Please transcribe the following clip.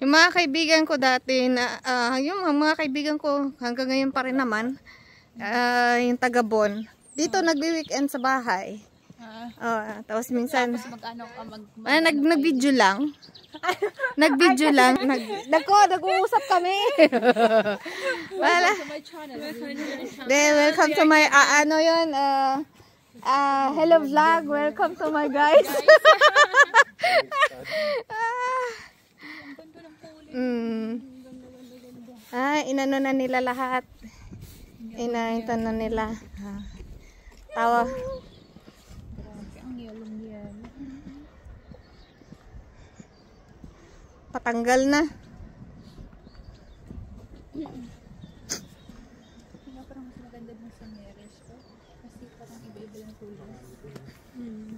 Yung mga kaibigan ko dati na yung mga kaibigan ko hanggang ngayon pa rin naman, yung taga Bon. Dito nagwi-weekend sa bahay. Tapos minsan nag-video lang. Nag-video lang. Nag-uusap kami. Wala. Welcome to my ano yun, hello vlog. Welcome to my guys. Inano na nila lahat. Inainto na nila. Tawa. Patanggal na. Parang mas maganda dun sa marriage ko. Kasi parang iba-iba yung kulay.